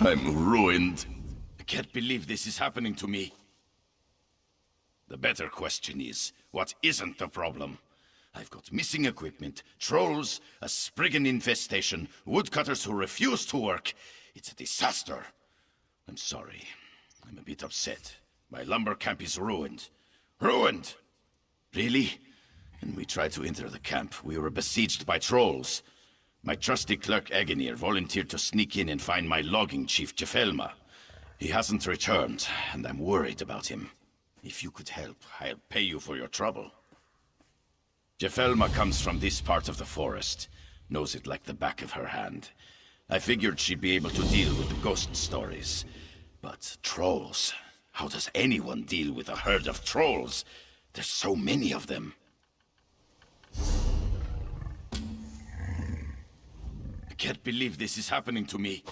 I'm ruined. I can't believe this is happening to me. The better question is, what isn't the problem? I've got missing equipment, trolls, a spriggan infestation, woodcutters who refuse to work. It's a disaster. I'm sorry. I'm a bit upset. My lumber camp is ruined. Ruined! Really? When we tried to enter the camp, we were besieged by trolls. My trusty clerk Agenir volunteered to sneak in and find my logging chief Jefelma. He hasn't returned, and I'm worried about him. If you could help, I'll pay you for your trouble. Jefelma comes from this part of the forest. Knows it like the back of her hand. I figured she'd be able to deal with the ghost stories. But trolls? How does anyone deal with a herd of trolls? There's so many of them. I can't believe this is happening to me.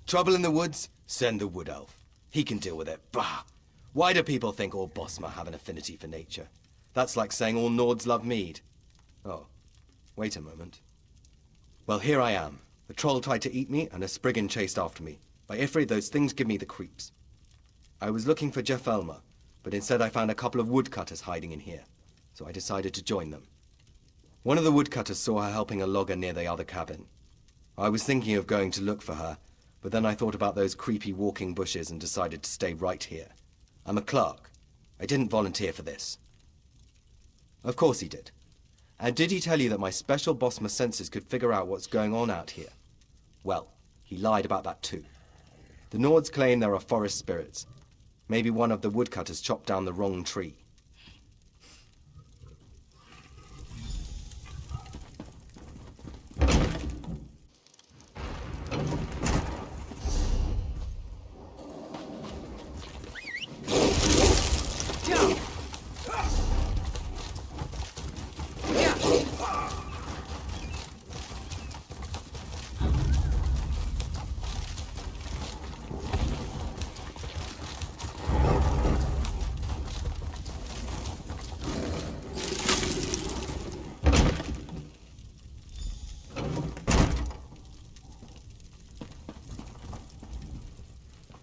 Trouble in the woods? Send the wood elf. He can deal with it. Bah! Why do people think all Bosma have an affinity for nature? That's like saying all Nords love mead. Oh, wait a moment. Well, here I am. A troll tried to eat me, and a spriggan chased after me. By Ifrit, those things give me the creeps. I was looking for Jefelma, but instead I found a couple of woodcutters hiding in here, so I decided to join them. One of the woodcutters saw her helping a logger near the other cabin. I was thinking of going to look for her, but then I thought about those creepy walking bushes and decided to stay right here. I'm a clerk. I didn't volunteer for this. Of course he did. And did he tell you that my special Bosma senses could figure out what's going on out here? Well, he lied about that too. The Nords claim there are forest spirits. Maybe one of the woodcutters chopped down the wrong tree.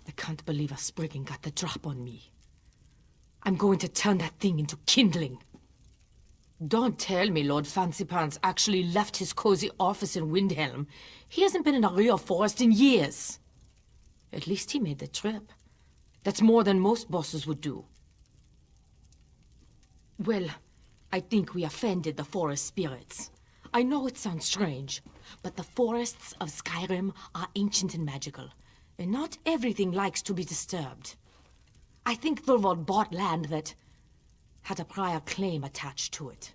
I can't believe a spriggan got the drop on me. I'm going to turn that thing into kindling. Don't tell me Lord Fancypants actually left his cozy office in Windhelm. He hasn't been in a real forest in years. At least he made the trip. That's more than most bosses would do. Well, I think we offended the forest spirits. I know it sounds strange, but the forests of Skyrim are ancient and magical, and not everything likes to be disturbed. I think Thorvald bought land that had a prior claim attached to it.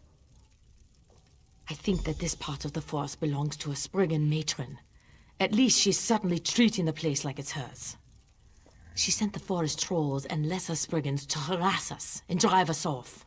I think that this part of the forest belongs to a Spriggan matron. At least she's certainly treating the place like it's hers. She sent the forest trolls and lesser Spriggans to harass us and drive us off.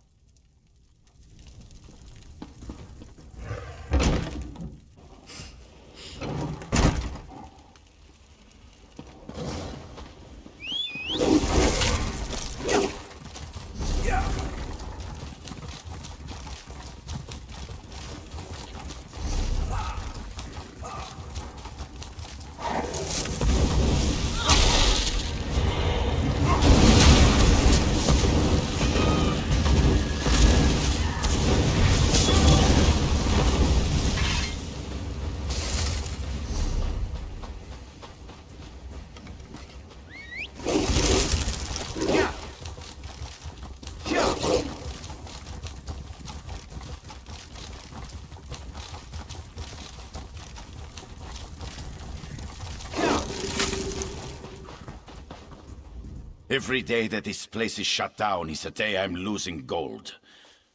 Every day that this place is shut down is a day I'm losing gold.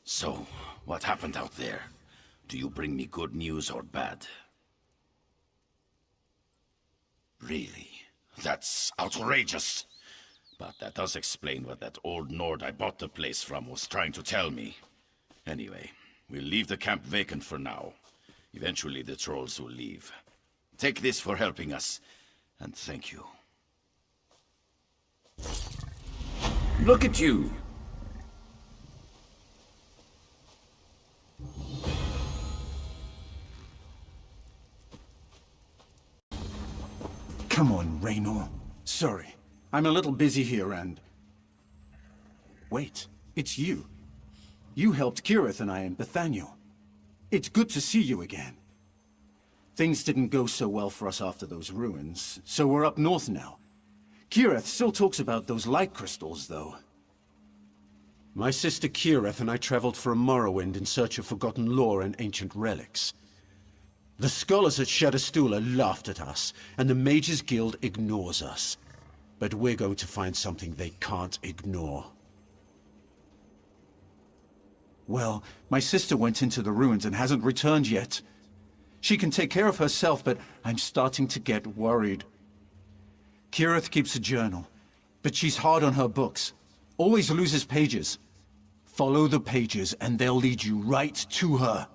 So, what happened out there? Do you bring me good news or bad? Really? That's outrageous. But that does explain what that old Nord I bought the place from was trying to tell me. Anyway, we'll leave the camp vacant for now. Eventually the trolls will leave. Take this for helping us, and thank you. Look at you! Come on, Raynor. Sorry, I'm a little busy here and... Wait, it's you. You helped Kirith and I in Bethaniel. It's good to see you again. Things didn't go so well for us after those ruins, so we're up north now. Kirith still talks about those light crystals, though. My sister Kirith and I traveled for Morrowind in search of forgotten lore and ancient relics. The scholars at Shadowstula laughed at us, and the Mages Guild ignores us. But we're going to find something they can't ignore. Well, my sister went into the ruins and hasn't returned yet. She can take care of herself, but I'm starting to get worried. Kirith keeps a journal, but she's hard on her books. Always loses pages. Follow the pages and they'll lead you right to her.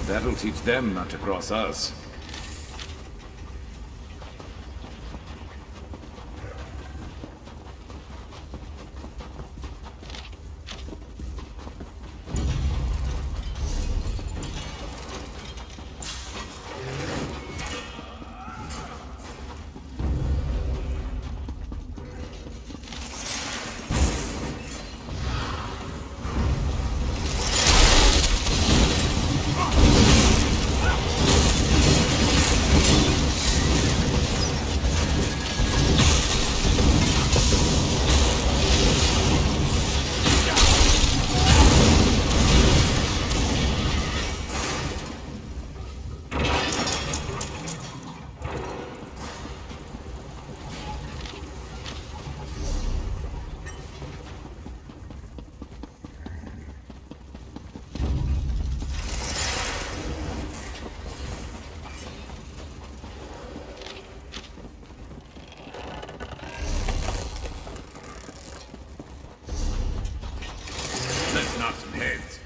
That'll teach them not to cross us. Let's knock some heads.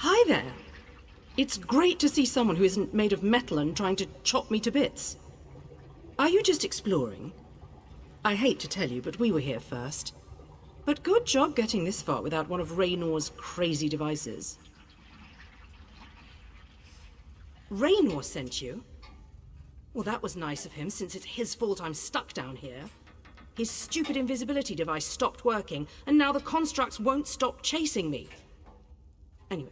Hi there. It's great to see someone who isn't made of metal and trying to chop me to bits. Are you just exploring? I hate to tell you, but we were here first. But good job getting this far without one of Raynor's crazy devices. Raynor sent you? Well, that was nice of him, since it's his fault I'm stuck down here. His stupid invisibility device stopped working, and now the constructs won't stop chasing me. Anyway.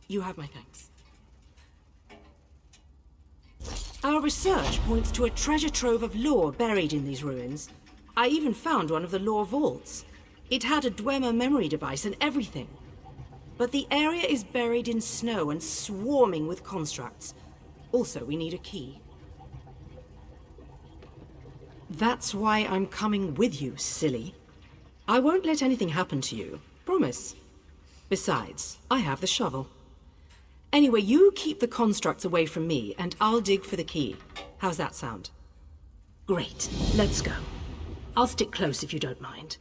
You have my thanks. Our research points to a treasure trove of lore buried in these ruins. I even found one of the lore vaults. It had a Dwemer memory device and everything. But the area is buried in snow and swarming with constructs. Also, we need a key. That's why I'm coming with you, silly. I won't let anything happen to you. Promise. Besides, I have the shovel. Anyway, you keep the constructs away from me, and I'll dig for the key. How's that sound? Great. Let's go. I'll stick close if you don't mind.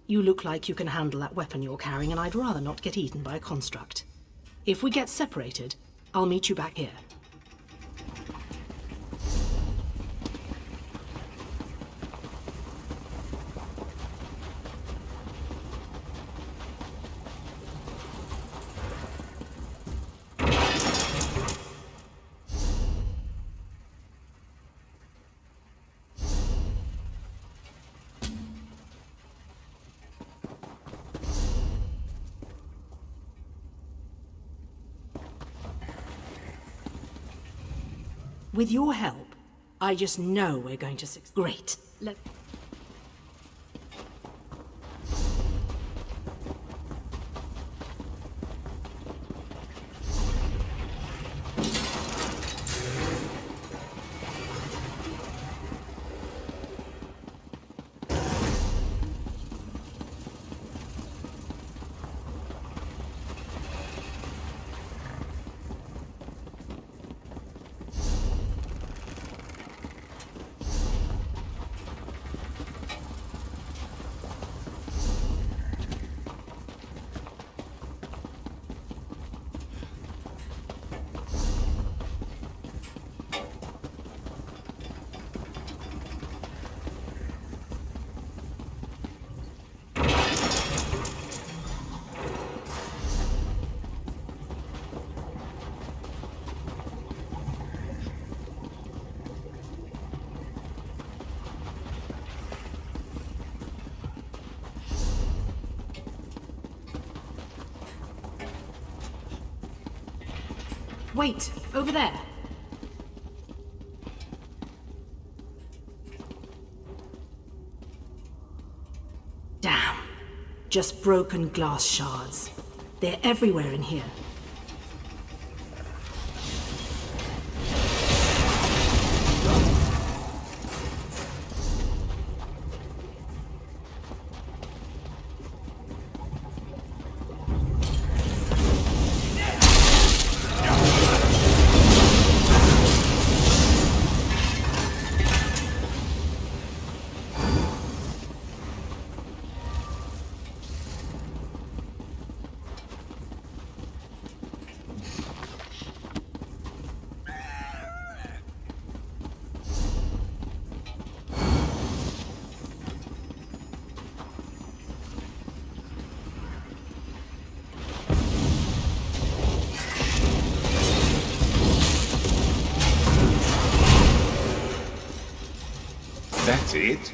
You look like you can handle that weapon you're carrying, and I'd rather not get eaten by a construct. If we get separated, I'll meet you back here. With your help, I just know we're going to succeed. Great. Wait, over there. Damn. Just broken glass shards. They're everywhere in here. That's it?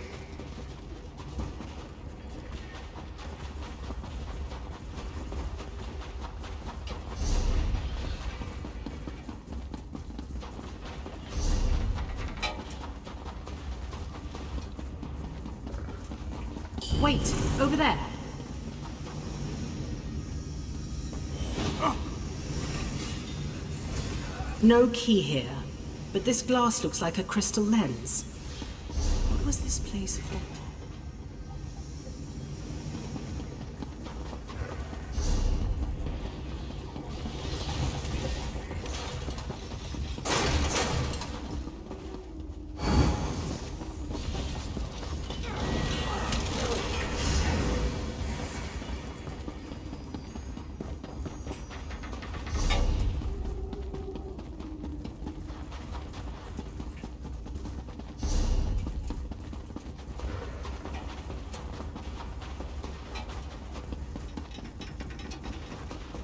Wait, over there. No key here, but this glass looks like a crystal lens. What was this place for?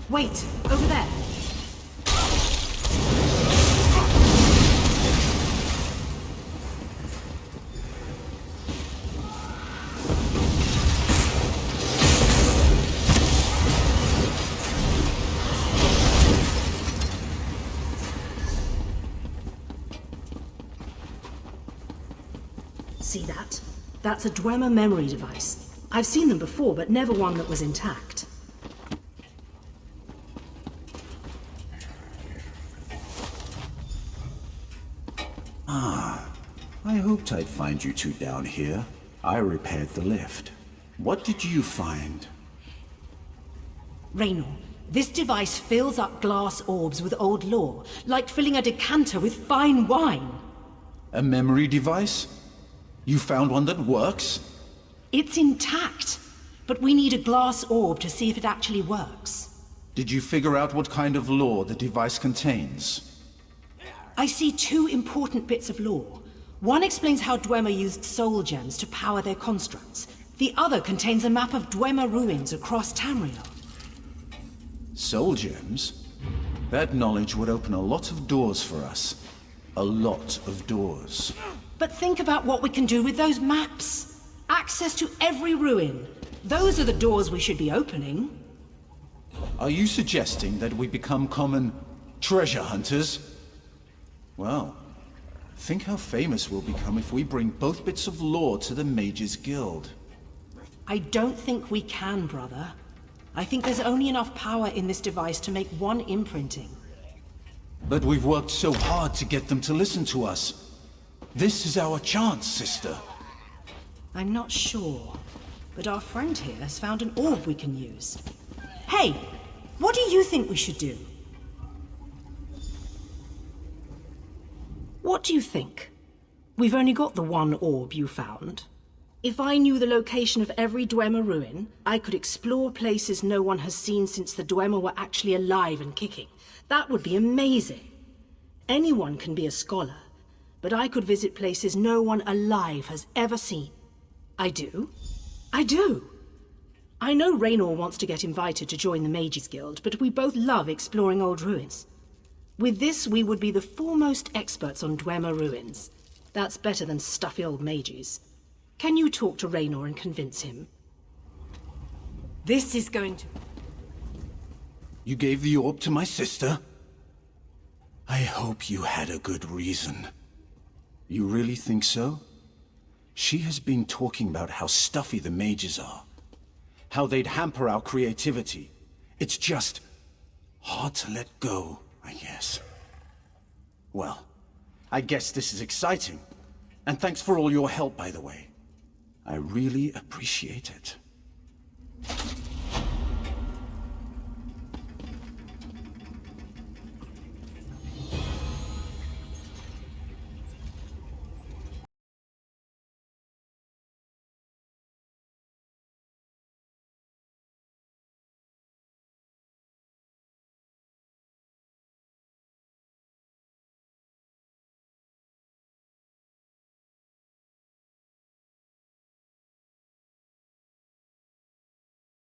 Wait, over there. See that? That's a Dwemer memory device. I've seen them before, but never one that was intact. I hope hoped I'd find you two down here. I repaired the lift. What did you find? Raynor, this device fills up glass orbs with old lore, like filling a decanter with fine wine. A memory device? You found one that works? It's intact, but we need a glass orb to see if it actually works. Did you figure out what kind of lore the device contains? I see two important bits of lore. One explains how Dwemer used soul gems to power their constructs. The other contains a map of Dwemer ruins across Tamriel. Soul gems? That knowledge would open a lot of doors for us. A lot of doors. But think about what we can do with those maps. Access to every ruin. Those are the doors we should be opening. Are you suggesting that we become common treasure hunters? Well, think how famous we'll become if we bring both bits of lore to the Mages Guild. I don't think we can, brother. I think there's only enough power in this device to make one imprinting. But we've worked so hard to get them to listen to us. This is our chance, sister. I'm not sure, but our friend here has found an orb we can use. Hey, what do you think we should do? What do you think? We've only got the one orb you found. If I knew the location of every Dwemer ruin, I could explore places no one has seen since the Dwemer were actually alive and kicking. That would be amazing. Anyone can be a scholar, but I could visit places no one alive has ever seen. I do. I do. I know Raynor wants to get invited to join the Mages Guild, but we both love exploring old ruins. With this, we would be the foremost experts on Dwemer ruins. That's better than stuffy old mages. Can you talk to Raynor and convince him? This is going to... You gave the orb to my sister? I hope you had a good reason. You really think so? She has been talking about how stuffy the mages are. How they'd hamper our creativity. It's just hard to let go, I guess. Well, I guess this is exciting. And thanks for all your help, by the way. I really appreciate it.